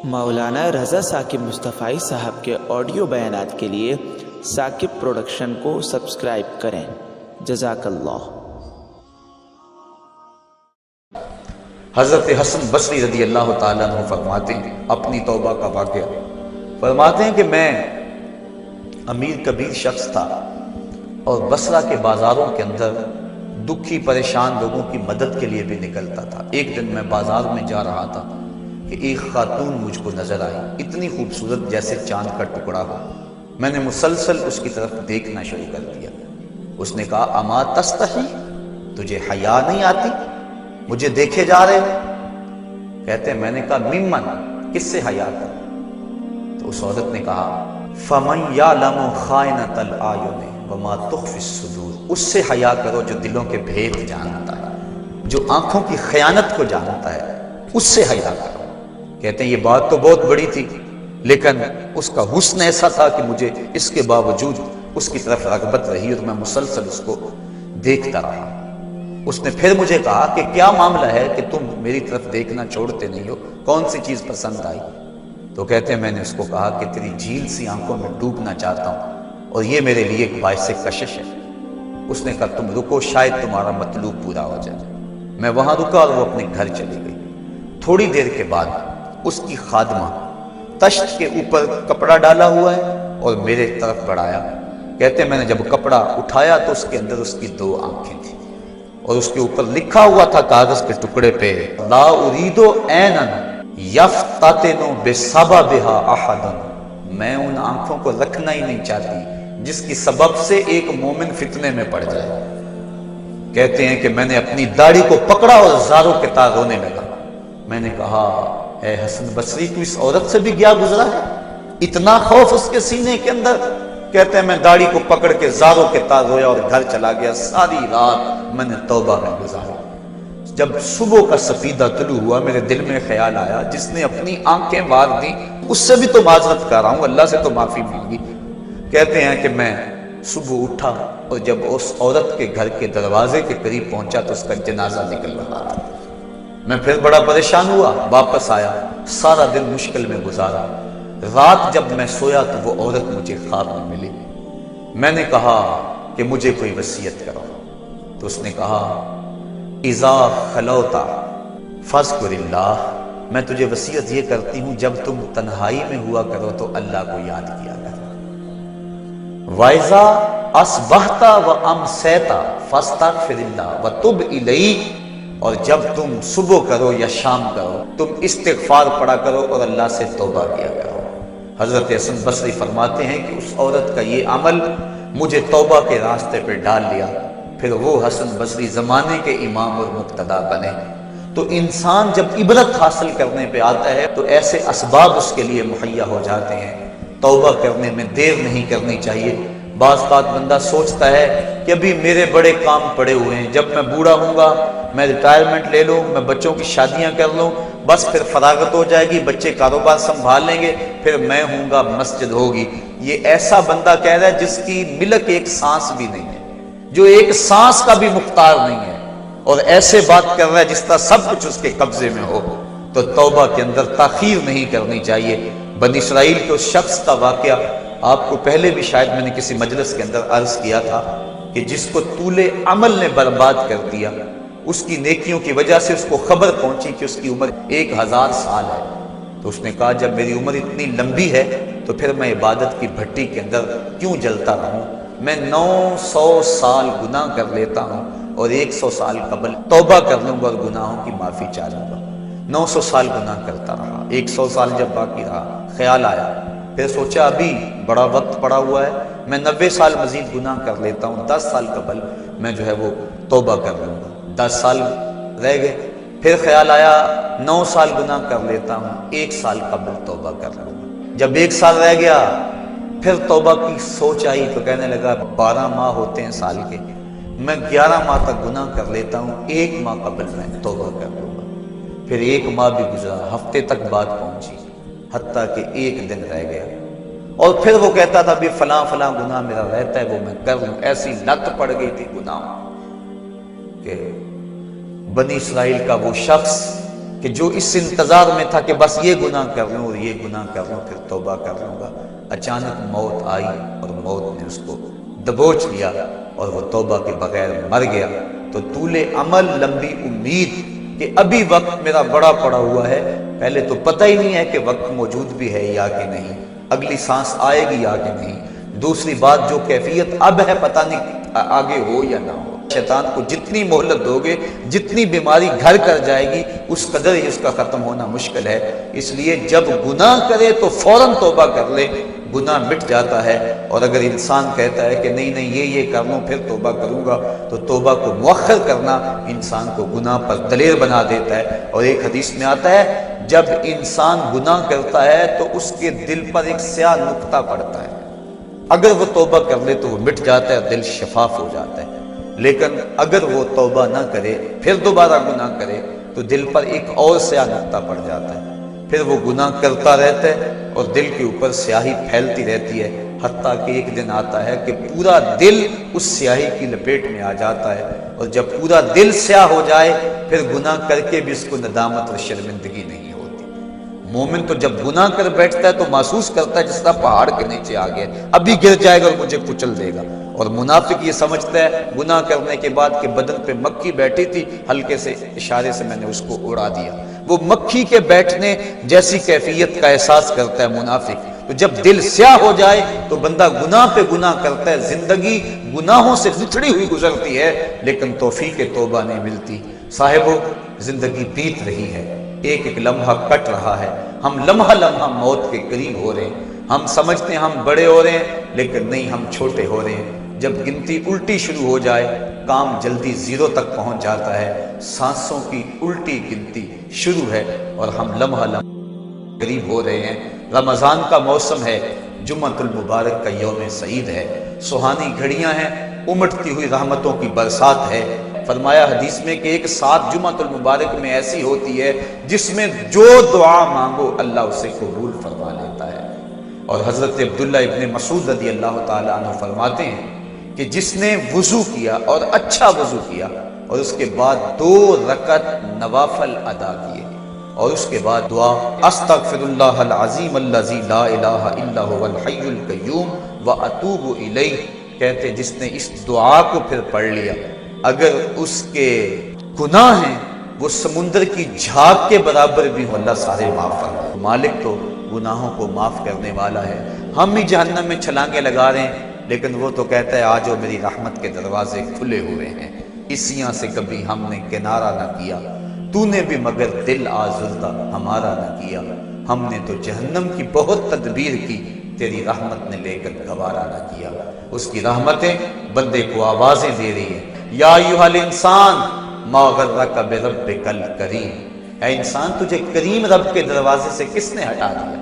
مولانا رضا ثاقب مصطفی صاحب کے آڈیو بیانات کے لیے ثاقب پروڈکشن کو سبسکرائب کریں۔ جزاک اللہ۔ حضرت حسن بصری رضی اللہ تعالیٰ عنہ فرماتے ہیں اپنی توبہ کا واقعہ، فرماتے ہیں کہ میں امیر کبیر شخص تھا اور بصرہ کے بازاروں کے اندر دکھی پریشان لوگوں کی مدد کے لیے بھی نکلتا تھا۔ ایک دن میں بازار میں جا رہا تھا کہ ایک خاتون مجھ کو نظر آئی، اتنی خوبصورت جیسے چاند کا ٹکڑا ہو۔ میں نے مسلسل اس کی طرف دیکھنا شروع کر دیا۔ اس نے کہا اما تستحی، تجھے حیا نہیں آتی، مجھے دیکھے جا رہے ہو؟ کہتے ہیں میں نے کہا ممن، کس سے حیا کر؟ تو اس عورت نے کہا فمن یعلم خائنۃ الاعین وما تخفی الصدور، اس سے حیا کرو جو دلوں کے بھید جانتا ہے، جو آنکھوں کی خیانت کو جانتا ہے، اس سے حیا کرو۔ کہتے ہیں یہ بات تو بہت بڑی تھی، لیکن اس کا حسن ایسا تھا کہ مجھے اس کے باوجود اس کی طرف رغبت رہی اور میں مسلسل اس کو دیکھتا رہا۔ اس نے پھر مجھے کہا کہ کیا معاملہ ہے کہ تم میری طرف دیکھنا چھوڑتے نہیں ہو، کون سی چیز پسند آئی؟ تو کہتے ہیں میں نے اس کو کہا کہ تیری جھیل سی آنکھوں میں ڈوبنا چاہتا ہوں اور یہ میرے لیے ایک باعث کشش ہے۔ اس نے کہا تم رکو، شاید تمہارا مطلوب پورا ہو جائے۔ میں وہاں رکا اور وہ اپنے گھر چلی گئی۔ تھوڑی دیر کے بعد اس کی خادمہ تشت کے اوپر کپڑا ڈالا ہوا ہے اور میرے طرف بڑھایا۔ کہتے ہیں میں نے جب کپڑا اٹھایا تو اس کے اندر اس کی دو آنکھیں تھیں اور اس کے اوپر لکھا ہوا تھا کاغذ کے ٹکڑے پہ لا اريد عینا یفتتن بسببها احدا، میں ان آنکھوں کو رکھنا ہی نہیں چاہتی جس کی سبب سے ایک مومن فتنے میں پڑ جائے۔ کہتے ہیں کہ میں نے اپنی داڑھی کو پکڑا اور زاروں کے تار رونے لگا۔ میں نے کہا اے حسن بصری، تو اس عورت سے بھی گیا گزرا ہے؟ اتنا خوف اس کے سینے کے اندر؟ کہتے ہیں میں داڑھی کو پکڑ کے زاروں کے تار رویا اور گھر چلا گیا۔ ساری رات میں نے توبہ میں گزاری۔ جب صبح کا سفیدہ طلوع ہوا میرے دل میں خیال آیا جس نے اپنی آنکھیں مار دی اس سے بھی تو معذرت کر رہا ہوں، اللہ سے تو معافی مانگی۔ کہتے ہیں کہ میں صبح اٹھا اور جب اس عورت کے گھر کے دروازے کے قریب پہنچا تو اس کا جنازہ نکل رہا تھا۔ میں پھر بڑا پریشان ہوا، واپس آیا، سارا دن مشکل میں گزارا۔ رات جب میں سویا تو وہ عورت مجھے خواب میں ملی۔ میں نے کہا کہ مجھے کوئی وصیت کرو، تو اس نے کہا اذا خلوت فاذکر اللہ، میں تجھے وصیت یہ کرتی ہوں جب تم تنہائی میں ہوا کرو تو اللہ کو یاد کیا کرو۔ وَإِذَا أَصْبَحْتَ وَأَمْسَيْتَ فَاسْتَغْفِرِ اللَّهَ وَتُبْ إِلَيْهِ، اور جب تم صبح کرو یا شام کرو تم استغفار پڑھا کرو اور اللہ سے توبہ کیا کرو۔ حضرت حسن بصری فرماتے ہیں کہ اس عورت کا یہ عمل مجھے توبہ کے راستے پہ ڈال لیا، پھر وہ حسن بصری زمانے کے امام اور مقتدا بنے۔ تو انسان جب عبرت حاصل کرنے پہ آتا ہے تو ایسے اسباب اس کے لیے مہیا ہو جاتے ہیں۔ توبہ کرنے میں دیر نہیں کرنی چاہیے۔ بعض بات بندہ سوچتا ہے کہ ابھی میرے بڑے کام پڑے ہوئے ہیں، جب میں بوڑھا ہوں گا میں ریٹائرمنٹ لے لوں، میں بچوں کی شادیاں کر لوں، بس پھر فراغت ہو جائے گی، بچے کاروبار سنبھال لیں گے، پھر میں ہوں گا، مسجد ہوگی۔ یہ ایسا بندہ کہہ رہا ہے جس کی ملک ایک سانس بھی نہیں ہے، جو ایک سانس کا بھی مختار نہیں ہے، اور ایسے بات کر رہا ہے جس طرح سب کچھ اس کے قبضے میں ہو۔ تو توبہ کے اندر تاخیر نہیں کرنی چاہیے۔ بنی اسرائیل کے اس شخص کا واقعہ آپ کو پہلے بھی شاید میں نے کسی مجلس کے اندر عرض کیا تھا کہ جس کو طول عمل نے برباد کر دیا، اس کی نیکیوں کی وجہ سے اس کو خبر پہنچی کہ اس کی عمر 1000 سال ہے، تو اس نے کہا جب میری عمر اتنی لمبی ہے تو پھر میں عبادت کی بھٹی کے اندر کیوں جلتا رہوں؟ میں 900 سال گناہ کر لیتا ہوں اور 100 سال قبل توبہ کر لوں گا اور گناہوں کی معافی چاہ لوں گا۔ 900 سال گناہ کرتا رہا، 100 سال جب باقی رہا خیال آیا، پھر سوچا ابھی بڑا وقت پڑا ہوا ہے، میں 90 سال مزید گناہ کر لیتا ہوں، 10 سال قبل میں جو ہے وہ توبہ کر لوں گا۔ 10 سال رہ گئے، پھر خیال آیا 9 سال گناہ کر لیتا ہوں، 1 سال قبل توبہ کر لوں گا۔ جب 1 سال رہ گیا پھر توبہ کی سوچ آئی تو کہنے لگا 12 ماہ ہوتے ہیں سال کے، میں 11 ماہ تک گناہ کر لیتا ہوں، 1 ماہ قبل میں توبہ کر لوں گا۔ پھر 1 ماہ بھی گزرا، ہفتے تک بات پہنچی، حتیٰ کہ 1 دن رہ گیا، اور پھر وہ کہتا تھا بھی فلاں فلاں گناہ میرا رہتا ہے وہ میں کر لوں۔ ایسی لت پڑ گئی تھی گناہ کہ بنی اسرائیل کا وہ شخص کہ جو اس انتظار میں تھا کہ بس یہ گناہ کر لوں اور یہ گناہ کر لوں پھر توبہ کر لوں گا، اچانک موت آئی اور موت نے اس کو دبوچ لیا اور وہ توبہ کے بغیر مر گیا۔ تو طول عمل، لمبی امید کہ ابھی وقت میرا بڑا پڑا ہوا ہے، پہلے تو پتہ ہی نہیں ہے کہ وقت موجود بھی ہے یا کہ نہیں، اگلی سانس آئے گی یا کہ نہیں، دوسری بات جو کیفیت اب ہے پتہ نہیں آگے ہو یا نہ ہو۔ شیطان کو جتنی مہلت دو گے، جتنی بیماری گھر کر جائے گی، اس قدر ہی اس کا ختم ہونا مشکل ہے۔ اس لیے جب گناہ کرے تو فوراً توبہ کر لے، گناہ مٹ جاتا ہے۔ اور اگر انسان کہتا ہے کہ نہیں یہ کر لوں پھر توبہ کروں گا، تو توبہ کو مؤخر کرنا انسان کو گناہ پر دلیر بنا دیتا ہے۔ اور ایک حدیث میں آتا ہے جب انسان گناہ کرتا ہے تو اس کے دل پر ایک سیاہ نقطہ پڑتا ہے، اگر وہ توبہ کر لے تو وہ مٹ جاتا ہے، دل شفاف ہو جاتا ہے۔ لیکن اگر وہ توبہ نہ کرے پھر دوبارہ گناہ کرے تو دل پر ایک اور سیاہ نقطہ پڑ جاتا ہے، پھر وہ گناہ کرتا رہتا ہے اور دل کے اوپر سیاہی پھیلتی رہتی ہے، حتیٰ کہ ایک دن آتا ہے کہ پورا دل اس سیاہی کی لپیٹ میں آ جاتا ہے۔ اور جب پورا دل سیاہ ہو جائے پھر گناہ کر کے بھی اس کو ندامت اور شرمندگی نہیں ہوتی۔ مومن تو جب گناہ کر بیٹھتا ہے تو محسوس کرتا ہے جس طرح پہاڑ کے نیچے آ گیا، ابھی گر جائے گا اور مجھے کچل دے گا۔ اور منافق یہ سمجھتا ہے گناہ کرنے کے بعد کہ بدن پہ مکھی بیٹھی تھی، ہلکے سے اشارے سے میں نے اس کو اڑا دیا، وہ مکھی کے بیٹھنے جیسی کیفیت کا احساس کرتا ہے منافق۔ تو جب دل سیاہ ہو جائے تو بندہ گناہ پہ گناہ کرتا ہے، زندگی گناہوں سے لتڑی ہوئی گزرتی ہے لیکن توفیق توبہ نہیں ملتی۔ صاحبو، زندگی بیت رہی ہے، ایک ایک لمحہ کٹ رہا ہے، ہم لمحہ لمحہ موت کے قریب ہو رہے ہیں۔ ہم سمجھتے ہیں ہم بڑے ہو رہے ہیں لیکن نہیں، ہم چھوٹے ہو رہے ہیں۔ جب گنتی الٹی شروع ہو جائے کام جلدی زیرو تک پہنچ جاتا ہے، سانسوں کی الٹی گنتی شروع ہے اور ہم لمحہ لمحہ قریب ہو رہے ہیں۔ رمضان کا موسم ہے، جمعۃ المبارک کا یوم سعید ہے، سہانی گھڑیاں ہیں، امٹتی ہوئی رحمتوں کی برسات ہے۔ فرمایا حدیث میں کہ ایک ساتھ جمعۃ المبارک میں ایسی ہوتی ہے جس میں جو دعا مانگو اللہ اسے قبول فرما لیتا ہے۔ اور حضرت عبداللہ ابن مسعود رضی اللہ تعالیٰ عنہ فرماتے ہیں کہ جس نے وضو کیا اور اچھا وضو کیا اور اس کے بعد 2 رکعت نوافل ادا کیے اور اس کے بعد دعا استغفر اللہ العظیم الذی لا الہ الا هو الحی القیوم واتوب الیہ، کہتے جس نے اس دعا کو پھر پڑھ لیا، اگر اس کے گناہ ہیں وہ سمندر کی جھاگ کے برابر بھی ہو اللہ سارے معاف فرما۔ مالک تو گناہوں کو معاف کرنے والا ہے، ہم ہی جہنم میں چھلانگیں لگا رہے ہیں لیکن وہ تو کہتا ہے آجو میری رحمت کے دروازے کھلے ہوئے ہیں، اسیاں سے کبھی ہم نے کنارہ نہ کیا، تو نے بھی مگر دل آزردہ ہمارا نہ کیا، ہم نے تو جہنم کی بہت تدبیر کی، تیری رحمت نے لے کر گوارا نہ کیا۔ اس کی رحمتیں بندے کو آوازیں دے رہی ہیں، یا ایھا الانسان ما غرک بربک الکریم، اے انسان تجھے کریم رب کے دروازے سے کس نے ہٹا دیا؟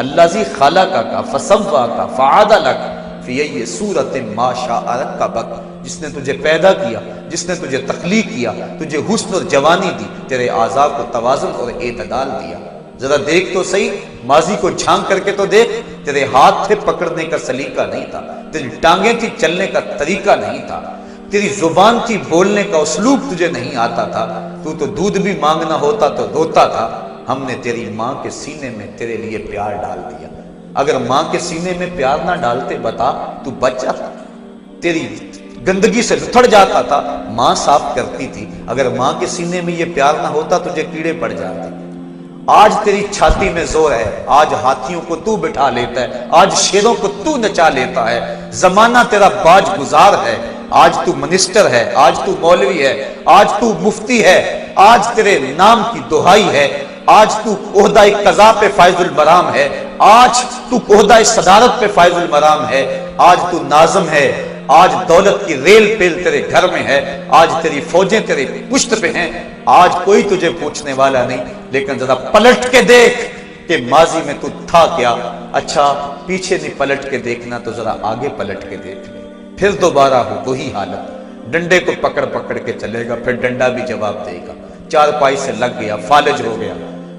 الذی خلقک فسواک فعدلک فی ای صورت ما شاء رکبک، جس نے تجھے پیدا کیا، جس نے تجھے تخلیق کیا، تجھے حسن اور جوانی دی، تیرے اعضاء کو توازن اور اعتدال دیا۔ ذرا دیکھ تو صحیح، ماضی کو جھانک کر کے تو دیکھ، تیرے ہاتھ تھے پکڑنے کا سلیقہ نہیں تھا، تیری ٹانگیں تھی چلنے کا طریقہ نہیں تھا، تیری زبان تھی بولنے کا اسلوب تجھے نہیں آتا تھا، تو دودھ بھی مانگنا ہوتا تو روتا تھا۔ ہم نے تیری ماں کے سینے میں تیرے لیے پیار ڈال دیا، اگر ماں کے سینے میں پیار نہ ڈالتے بتا تو بچہ تیری گندگی سے لتھڑ جاتا تھا، ماں صاف کرتی تھی، اگر ماں کے سینے میں یہ پیار نہ ہوتا تجھے کیڑے پڑ جاتے۔ آج تیری چھاتی میں زور ہے، آج ہاتھیوں کو تو بٹھا لیتا ہے، آج شیروں کو تو نچا لیتا ہے، زمانہ تیرا باج گزار ہے، آج تو منسٹر ہے، آج تو مولوی ہے، آج تو مفتی ہے، آج تیرے نام کی دہائی ہے، آج تو عہدہ قضا پہ فائز البرام ہے، آج تو عہدہ صدارت پہ فائز البرام ہے، آج تو ناظم ہے، آج دولت کی ریل پیل تیرے گھر میں ہے، آج تیری فوجیں تیرے پشت پہ ہیں، آج کوئی تجھے پوچھنے والا نہیں، لیکن ذرا پلٹ کے دیکھ کہ ماضی میں تو تھا کیا۔ اچھا پیچھے نہیں پلٹ کے دیکھنا تو ذرا آگے پلٹ کے دیکھ لے، پھر دوبارہ ہو وہی حالت، ڈنڈے کو پکڑ پکڑ کے چلے گا، پھر ڈنڈا بھی جواب دے گا، چارپائی سے لگ گیا، فالج ہو گیا۔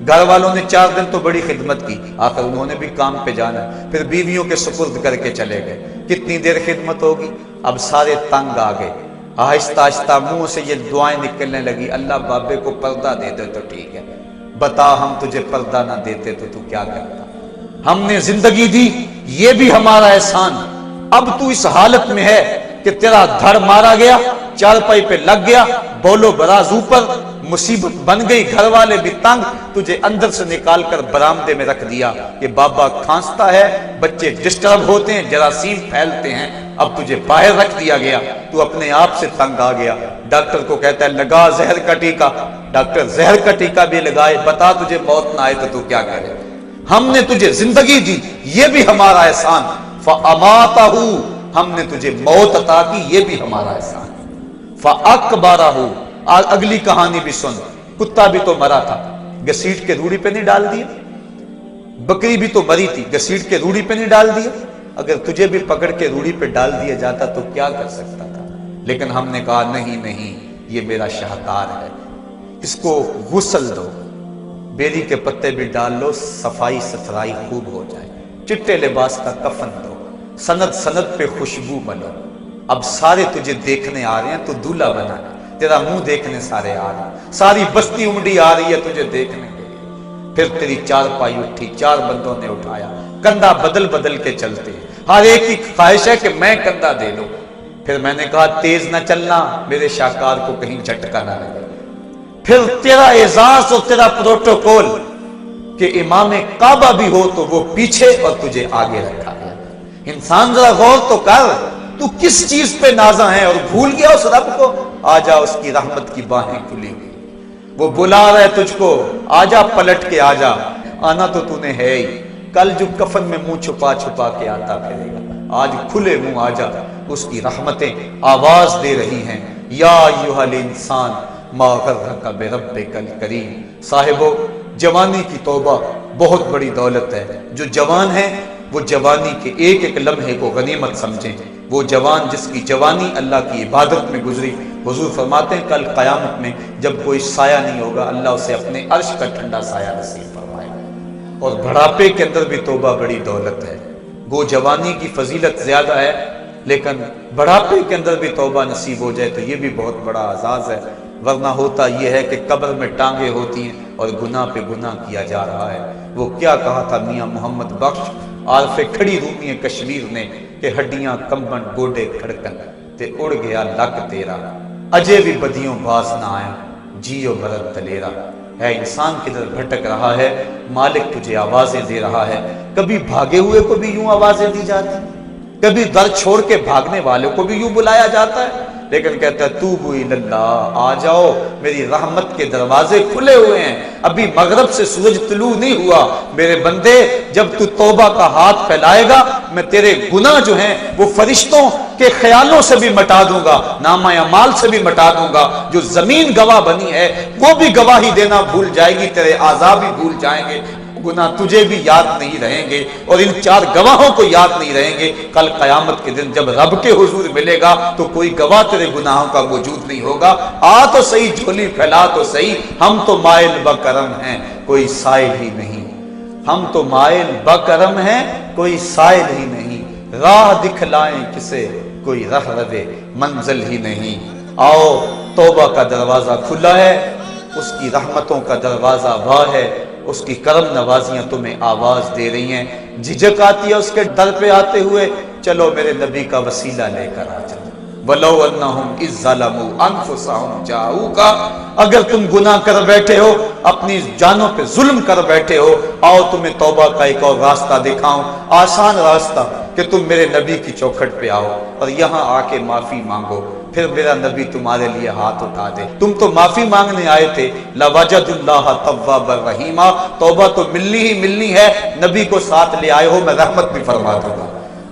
گھر والوں نے 4 دن تو بڑی خدمت کی، آخر انہوں نے بھی کام پہ جانا، پھر بیویوں کے سپرد کر کے چلے گئے، کتنی دیر خدمت ہوگی؟ اب سارے تنگ آ گئے، آہستہ آہستہ منہ سے یہ دعائیں نکلنے لگی، اللہ بابے کو پردہ دے دے تو ٹھیک ہے، بتا ہم تجھے پردہ نہ دیتے تو تو کیا کرتا؟ ہم نے زندگی دی، یہ بھی ہمارا احسان۔ اب تو اس حالت میں ہے کہ تیرا دھڑ مارا گیا، چارپائی پہ لگ گیا، بولو براز اوپر، مصیبت بن گئی، گھر والے بھی تنگ، تجھے اندر سے نکال کر برآمدے میں رکھ دیا کہ بابا کھانستا ہے، بچے ڈسٹرب ہوتے ہیں، جراثیم پھیلتے ہیں، اب تجھے باہر رکھ دیا گیا، تو اپنے آپ سے تنگ آ گیا۔ ڈاکٹر کو کہتا ہے لگا زہر کا ٹیکہ، ڈاکٹر زہر کا ٹیکہ بھی لگائے، بتا تجھے موت نہ آئے تو تو کیا کرے؟ ہم نے تجھے زندگی دی، یہ بھی ہمارا احسان، فَأَمَاتَهُ، ہم نے تجھے موت عطا کی، یہ بھی ہمارا احسان۔ فَأَكْبَرَهُ، اور اگلی کہانی بھی سن، کتا بھی تو مرا تھا، گھسیٹ کے روڑی پہ نہیں ڈال دیا؟ بکری بھی تو مری تھی، گھسیٹ کے روڑی پہ نہیں ڈال دیا؟ اگر تجھے بھی پکڑ کے روڑی پہ ڈال دیا جاتا تو کیا کر سکتا تھا؟ لیکن ہم نے کہا نہیں نہیں، یہ میرا شاہکار ہے، اس کو غسل دو، بیری کے پتے بھی ڈال لو، صفائی ستھرائی خوب ہو جائے، چٹے لباس کا کفن دو، سند سند پہ خوشبو بنو، اب سارے تجھے دیکھنے آ رہے ہیں تو دولہا بنا، تیرا منہ دیکھنے سارے آ رہے ہیں، ساری بستی امڈی آ رہی ہے تجھے دیکھنے کے لیے۔ پھر تیری چارپائی اٹھی، 4 بندوں نے اٹھایا، کندھا بدل بدل کے چلتے، ہر ایک کی خواہش ہے کہ میں کندھا دے لوں۔ پھر میں نے کہا تیز نہ چلنا، میرے شاہکار کو کہیں جھٹکا نہ لگے۔ پھر تیرا اعزاز اور تیرا پروٹوکول کہ امام کعبہ بھی ہو تو وہ پیچھے اور تجھے آگے رکھا گیا۔ انسان ذرا غور تو کر، تو کس چیز پہ نازاں ہے اور بھول گیا اس رب کو؟ آجا، اس کی رحمت کی باہیں کھلی ہوئی، وہ بلا رہا ہے تجھ کو، آجا پلٹ کے آجا، آنا تو تو نے ہے ہی، کل جو کفن میں منہ چھپا چھپا کے آتا پھرے گا، آج کھلے منہ آجا، اس کی رحمتیں آواز دے رہی ہیں، یا ایھا الانسان ما غرک بربک الکریم۔ صاحبو، جوانی کی توبہ بہت بڑی دولت ہے۔ جو جوان ہے وہ جوانی کے ایک ایک لمحے کو غنیمت سمجھیں۔ وہ جوان جس کی جوانی اللہ کی عبادت میں گزری، حضور فرماتے ہیں کل قیامت میں جب کوئی سایہ نہیں ہوگا، اللہ اسے اپنے عرش کا ٹھنڈا سایہ نصیب فرمائے گا۔ اور بڑھاپے کے اندر بھی توبہ بڑی دولت ہے۔ وہ جوانی کی فضیلت زیادہ ہے، لیکن بڑھاپے کے اندر بھی توبہ نصیب ہو جائے تو یہ بھی بہت بڑا اعزاز ہے۔ ورنہ ہوتا یہ ہے کہ قبر میں ٹانگیں ہوتی ہیں اور گناہ پہ گناہ کیا جا رہا ہے۔ وہ کیا کہا تھا میاں محمد بخش عارف کھڑی رومی کشمیر نے کہ ہڈیاں کمبن گوڈے کھڑکن تے اڑ گیا لک تیرا، اجے بھی بدیوں باز نہ آیا، جیو مرد دلیرا۔ ہے انسان کدھر بھٹک رہا ہے، مالک تجھے آوازیں دے رہا ہے۔ کبھی بھاگے ہوئے کو بھی یوں آوازیں دی جاتی، کبھی در چھوڑ کے بھاگنے والے کو بھی یوں بلایا جاتا ہے، لیکن کہتا ہے توبوا الی اللہ، آ جاؤ، میری رحمت کے دروازے کھلے ہوئے ہیں، ابھی مغرب سے سورج طلوع نہیں ہوا۔ میرے بندے، جب تو توبہ کا ہاتھ پھیلائے گا، میں تیرے گناہ جو ہیں وہ فرشتوں کے خیالوں سے بھی مٹا دوں گا، نامہ اعمال سے بھی مٹا دوں گا۔ جو زمین گواہ بنی ہے وہ بھی گواہی دینا بھول جائے گی، تیرے اعضاء بھی بھول جائیں گے، گناہ تجھے بھی یاد نہیں رہیں گے، اور ان 4 گواہوں کو یاد نہیں رہیں گے۔ کل قیامت کے دن جب رب کے حضور ملے گا تو کوئی گواہ تیرے گناہوں کا موجود نہیں ہوگا۔ آ تو صحیح، جھولی پھیلا تو صحیح، ہم تو مائل بکرم ہیں، کوئی سائل ہی نہیں، ہم تو مائل بکرم ہیں، کوئی سائل ہی نہیں، راہ دکھلائیں کسے، کوئی رہ روے منزل ہی نہیں۔ آؤ، توبہ کا دروازہ کھلا ہے، اس کی رحمتوں کا دروازہ واہ ہے، اس کی کرم نوازیاں تمہیں آواز دے رہی ہیں۔ جھجک آتی ہے اس کے در پہ آتے ہوئے، چلو میرے نبی کا وسیلہ لے کر آ جاؤ۔ وَلَوْ أَنَّهُمْ إِذْ ظَلَمُوا أَنفُسَهُمْ جَاءُوكَ، اگر تم گناہ کر بیٹھے ہو، اپنی جانوں پہ ظلم کر بیٹھے ہو، آؤ تمہیں توبہ کا ایک اور راستہ دکھاؤں، آسان راستہ، کہ تم میرے نبی کی چوکھٹ پہ آؤ اور یہاں آ کے معافی مانگو، پھر میرا نبی تمہارے لیے ہاتھ اٹھا دے۔ تم تو معافی مانگنے آئے تھے، لَوَجَدُ اللَّهَ تَوَّابًا رَحِيمًا، توبہ تو ملنی ہی ملنی ہے، نبی کو ساتھ لے آئے ہو، میں رحمت بھی فرما دوں گا،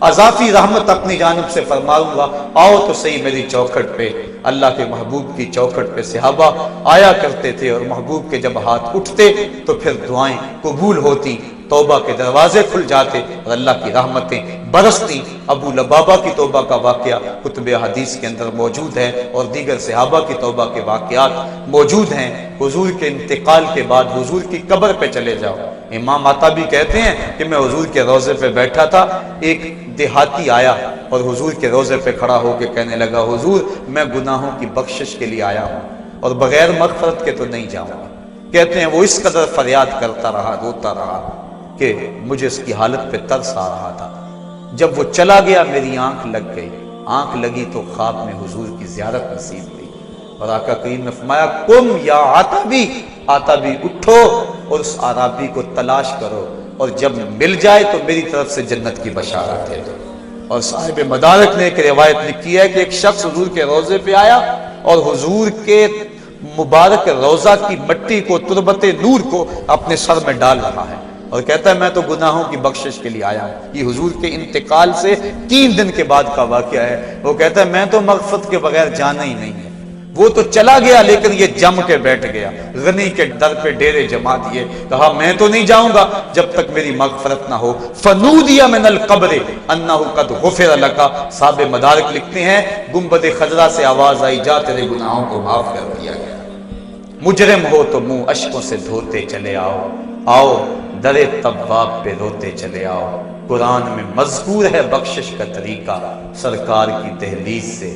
اضافی رحمت اپنی جانب سے فرماؤں گا۔ آؤ تو صحیح میری چوکھٹ پہ۔ اللہ کے محبوب کی چوکھٹ پہ صحابہ آیا کرتے تھے، اور محبوب کے جب ہاتھ اٹھتے تو پھر دعائیں قبول ہوتی، توبہ کے دروازے کھل جاتے اور اللہ کی رحمتیں برستی۔ ابو لبابہ کی توبہ کا واقعہ کتب حدیث کے اندر موجود ہے، اور دیگر صحابہ کی توبہ کے واقعات موجود ہیں۔ حضور کے انتقال کے بعد حضور کی قبر پہ چلے جاؤ، امام عطابی کہتے ہیں کہ میں حضور کے روضے پہ بیٹھا تھا، ایک دیہاتی آیا اور حضور کے روضے پہ کھڑا ہو کے کہنے لگا، حضور میں گناہوں کی بخشش کے لیے آیا ہوں اور بغیر مغفرت کے تو نہیں جاؤں گا۔ کہتے ہیں وہ اس قدر فریاد کرتا رہا، روتا رہا کہ مجھے اس کی حالت پہ ترس آ رہا تھا۔ جب وہ چلا گیا میری آنکھ لگ گئی، آنکھ لگی تو خواب میں حضور کی زیارت نصیب ہوئی، اور آقا کریم نے فرمایا قم یا عتبی، عتبی اٹھو اور اس عرابی کو تلاش کرو، اور جب مل جائے تو میری طرف سے جنت کی بشارت ہے۔ اور صاحب مدارک نے ایک روایت لکھی ہے کہ ایک شخص حضور کے روضے پہ آیا اور حضور کے مبارک روضہ کی مٹی کو، تربت نور کو اپنے سر میں ڈال رہا ہے اور کہتا ہے میں تو گناہوں کی بخشش کے لیے آیا ہوں۔ یہ حضور کے انتقال سے 3 دن کے بعد کا واقعہ ہے۔ وہ کہتا ہے میں تو مغفرت کے بغیر جانا ہی نہیں ہے۔ وہ تو چلا گیا لیکن یہ جم کے بیٹھ گیا، غنی کے در پہ ڈیرے جما دیے، کہا میں تو نہیں جاؤں گا جب تک میری مغفرت نہ ہو۔ فنودی من القبر انہ قد غفر لک، صاحب مدارک لکھتے ہیں گنبد خضرا سے آواز آئی جا تیرے گناہوں کو معاف کر دیا گیا۔ مجرم ہو تو منہ اشکوں سے دھوتے چلے آؤ، آؤ در تواب پہ روتے چلے آؤ۔ قرآن میں مذکور ہے بخشش کا طریقہ، سرکار کی دہلیز سے